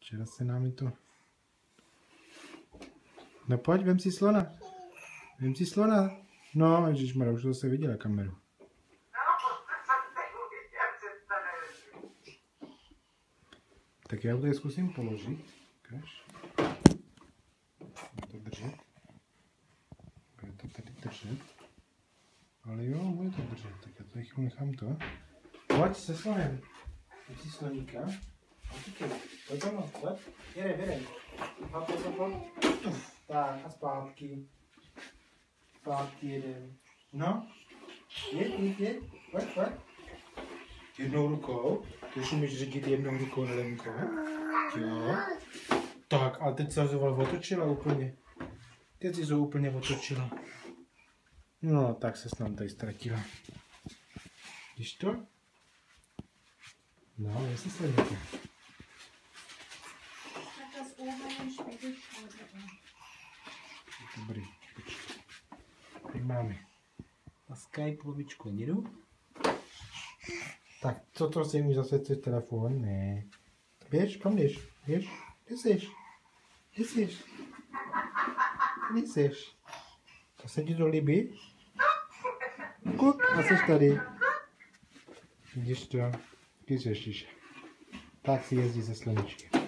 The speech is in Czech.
Včera se nám to... No pojď, vem si slona. Vem si slona. No, ježišmarja, už to zase viděla kameru. Tak já ho tady zkusím položit. Ukáž. Bude to držet. Bude to tady držet. Ale jo, bude to držet. Tak já tady chvíli nechám to. Pojď se slonem. Pojď si sloníka. Pojď za mnou, pojď. Jedem. Tak a zpátky. Zpátky jedem. No. Jed. Pojď. Jednou rukou. Ty už umíš řídit jednou rukou, Nelenko. Jo. Tak, ale teď se otočila úplně. Teď si to úplně otočila. No, tak se s námi tady ztratila. Víš to? No, jestli se nevíte. Dobrý, tak máme na Skype lovičku Nidu. Tak, co to si už zase chceš telefon? Ne. Běž, kam jdeš? Běž, kde jsi? To se ti to líbí? Kuk, a jsi tady. Vidíš to? Když jsi. Tak si jezdí se sluničky.